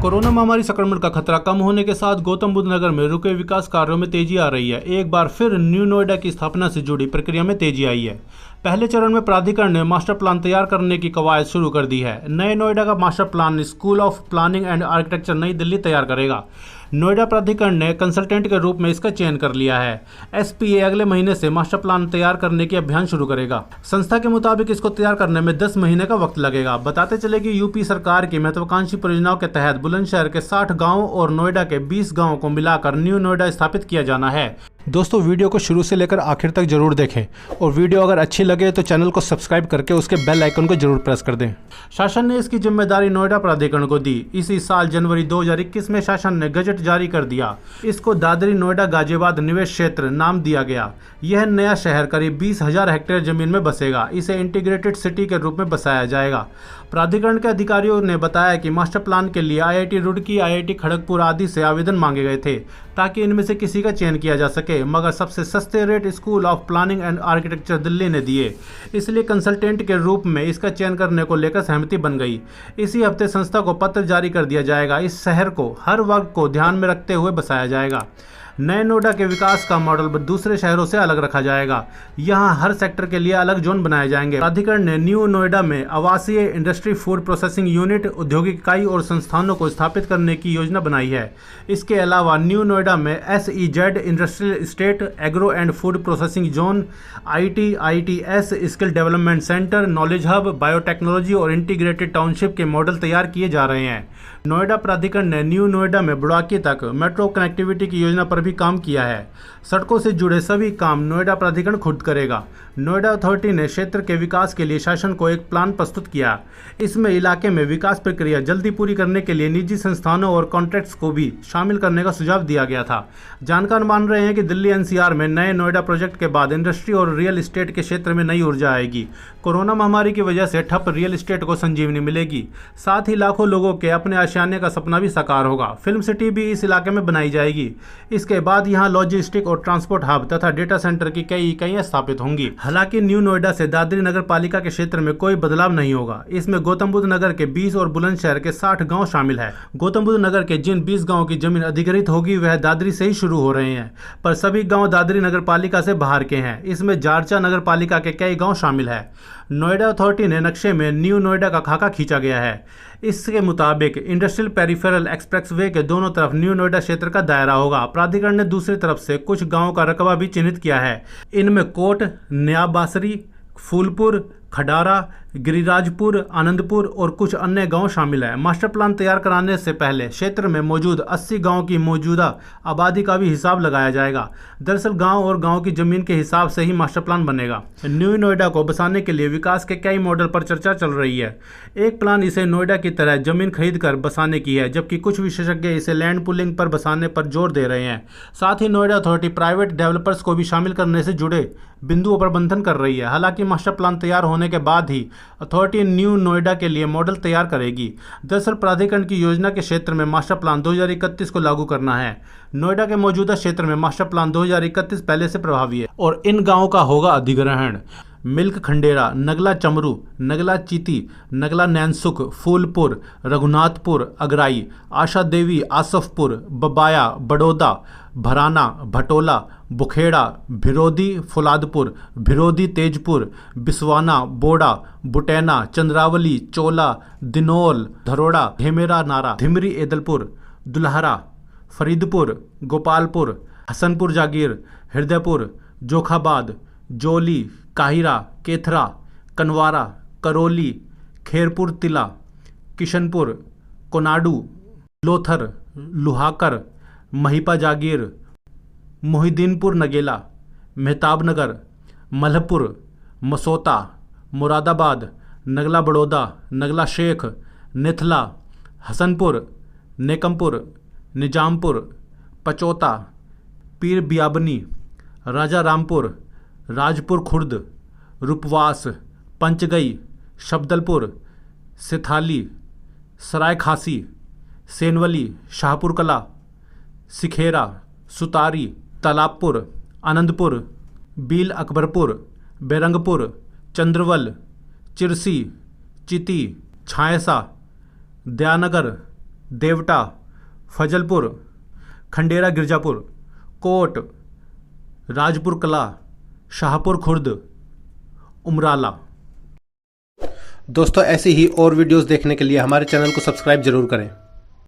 Corona महामारी संक्रमण का खतरा कम होने के साथ गौतम बुद्ध नगर में रुके विकास कार्यों में तेजी आ रही है। एक बार फिर न्यू नोएडा की स्थापना से जुड़ी प्रक्रिया में तेजी आई है। पहले चरण में प्राधिकरण ने मास्टर प्लान तैयार करने की कवायद शुरू कर दी है। नए नोएडा का master plan school of planning and architecture नई दिल्ली तैयार करेगा। नोएडा प्राधिकरण ने कंसल्टेंट के रूप में इसका चयन कर लिया है। एसपीए अगले महीने से मास्टर प्लान तैयार करने की अभियान शुरू करेगा। संस्था के मुताबिक इसको तैयार करने में 10 महीने का वक्त लगेगा। बताते चले कि यूपी सरकार की महत्वाकांक्षी परियोजनाओं के तहत बुलंदशहर के 60 गांवों और नोएडा के 20 गांवों को मिलाकर न्यू नोएडा स्थापित किया जाना है। दोस्तों, वीडियो को शुरू से लेकर आखिर तक जरूर देखें और वीडियो अगर अच्छी लगे तो चैनल को सब्सक्राइब करके उसके बेल आइकन को जरूर प्रेस कर दें। शासन ने इसकी जिम्मेदारी नोएडा प्राधिकरण को दी। इसी साल जनवरी 2021 में शासन ने गजट जारी कर दिया। इसको दादरी नोएडा गाजियाबाद निवेश क्षेत्र नाम दिया गया। यह नया शहर करीब 20,000 हेक्टेयर जमीन में बसेगा। इसे इंटीग्रेटेड सिटी के रूप में बसाया जाएगा। प्राधिकरण के अधिकारियों ने बताया कि मास्टर प्लान के लिए आईआईटी रुड़की, आईआईटी खड़गपुर आदि से आवेदन मांगे गए थे ताकि इनमें से किसी का चयन किया जा सके, मगर सबसे सस्ते rate school of planning and architecture Delhi ने दिए। इसलिए कंसल्टेंट के रूप में इसका चयन करने को लेकर सहमति बन गई। इसी हफ्ते संस्था को पत्र जारी कर दिया जाएगा। इस शहर को हर वर्ग को ध्यान में रखते हुए बसाया जाएगा। नए नोएडा के विकास का मॉडल दूसरे शहरों से अलग रखा जाएगा। यहाँ हर सेक्टर के लिए अलग जोन बनाए जाएंगे। प्राधिकरण ने न्यू नोएडा में आवासीय, इंडस्ट्री, फूड प्रोसेसिंग यूनिट, औद्योगिक इकाई और संस्थानों को स्थापित करने की योजना बनाई है। इसके अलावा न्यू नोएडा में SEZ industrial estate, agro and food processing zone, ITS skill development centre, knowledge hub, biotechnology और इंटीग्रेटेड टाउनशिप के मॉडल तैयार किए जा रहे हैं। नोएडा प्राधिकरण ने न्यू नोएडा में बुड़ाकी तक मेट्रो कनेक्टिविटी की योजना पर भी काम किया है। सड़कों से जुड़े सभी काम नोएडा प्राधिकरण खुद करेगा। नोएडा अथॉरिटी ने क्षेत्र के विकास के लिए शासन को एक प्लान प्रस्तुत किया। इसमें इलाके में विकास प्रक्रिया जल्दी पूरी करने के लिए निजी संस्थानों और कॉन्ट्रैक्ट्स को भी शामिल करने का सुझाव दिया गया था। जानकार मान रहे हैं कि दिल्ली NCR में नए नोएडा प्रोजेक्ट के बाद इंडस्ट्री और रियल एस्टेट के क्षेत्र में नई ऊर्जा आएगी। कोरोना महामारी की वजह से ठप रियल एस्टेट को संजीवनी मिलेगी। साथ ही लाखों लोगों के अपने आशियाने का सपना भी साकार होगा। फिल्म सिटी भी इस इलाके में बनाई जाएगी। इसके बाद यहाँ लॉजिस्टिक और ट्रांसपोर्ट हब तथा डेटा सेंटर की कई इकाइयां स्थापित होंगी। हालांकि न्यू नोएडा से दादरी नगर पालिका के क्षेत्र में कोई बदलाव नहीं होगा। इसमें गौतम बुद्ध नगर के 20 और बुलंदशहर के 60 गांव शामिल है। गौतम बुद्ध नगर के जिन 20 गांवों की जमीन अधिग्रहित होगी वह दादरी से ही शुरू हो रहे हैं, पर सभी गांव दादरी नगर पालिका से बाहर के हैं। इसमें जारचा नगर पालिका के कई गांव शामिल है। नोएडा अथॉरिटी ने नक्शे में न्यू नोएडा का खाका खींचा गया है। इसके मुताबिक इंडस्ट्रियल पेरिफेरल एक्सप्रेसवे के दोनों तरफ न्यू नोएडा क्षेत्र का दायरा होगा। प्राधिकरण ने दूसरी तरफ से कुछ गांवों का रकबा भी चिन्हित किया है। इनमें कोट, नया बासरी, फूलपुर, खडारा, गिरिराजपुर, आनंदपुर और कुछ अन्य गांव शामिल है। मास्टर प्लान तैयार कराने से पहले क्षेत्र में मौजूद 80 गांव की मौजूदा आबादी का भी हिसाब लगाया जाएगा। दरअसल गांव और गांव की जमीन के हिसाब से ही मास्टर प्लान बनेगा। न्यू नोएडा को बसाने के लिए विकास के कई मॉडल पर चर्चा चल रही है। एक प्लान इसे नोएडा की तरह जमीन खरीद कर बसाने की है, जबकि कुछ विशेषज्ञ इसे लैंड पुलिंग पर बसाने पर जोर दे रहे हैं। साथ ही नोएडा अथॉरिटी प्राइवेट डेवलपर्स को भी शामिल करने से जुड़े बिंदुओं पर मंथन कर रही है। हालांकि मास्टर प्लान तैयार होने के बाद ही अथॉरिटी न्यू नोएडा के लिए मॉडल तैयार करेगी। दरअसल प्राधिकरण की योजना के क्षेत्र में मास्टर प्लान 2031 को लागू करना है। नोएडा के मौजूदा क्षेत्र में मास्टर प्लान 2031 पहले से प्रभावी है और इन गांवों का होगा अधिग्रहण। मिल्क खंडेरा, नगला चमरू, नगला चीती, नगला नैनसुख, फूलपुर, रघुनाथपुर, अगराई, आशा देवी, आसफपुर, बबाया, बड़ौदा, भराना, भटोला, बुखेड़ा, भिरोदी, फुलादपुर, भिरोदी, तेजपुर, बिस्वाना, बोड़ा, बुटैना, चंद्रावली, चोला, दिनोल, धरोड़ा, धेमेरा नारा, धिमरी, एदलपुर, दुल्हरा, फरीदपुर, गोपालपुर, हसनपुर जागीर, हृदयपुर, जोखाबाद, जोली, काहिरा, केथरा, कनवारा, करौली, खेरपुर तिला, किशनपुर, कोनाडू, लोथर, लुहाकर, महिपा जागीर, मोहिदीनपुर नगेला, मेहताबनगर, मलहपुर, मसोता, मुरादाबाद, नगला बड़ौदा, नगला शेख, नेथला, हसनपुर, नेकमपुर, निजामपुर, पचौता, पीर बियाबनी, राजा रामपुर, राजपुर खुर्द, रूपवास, पंचगई, शब्दलपुर, सिथाली, सराय खासी, सेनवली, शाहपुर कला, सिखेरा, सुतारी, तालाबपुर, आनंदपुर, बील अकबरपुर, बेरंगपुर, चंद्रवल, चिरसी, चिती, छायसा, दयानगर, देवटा, फजलपुर, खंडेरा गिरजापुर, कोट, राजपुर कला, शाहपुर खुर्द, उमराला। दोस्तों ऐसी ही और वीडियोस देखने के लिए हमारे चैनल को सब्सक्राइब जरूर करें।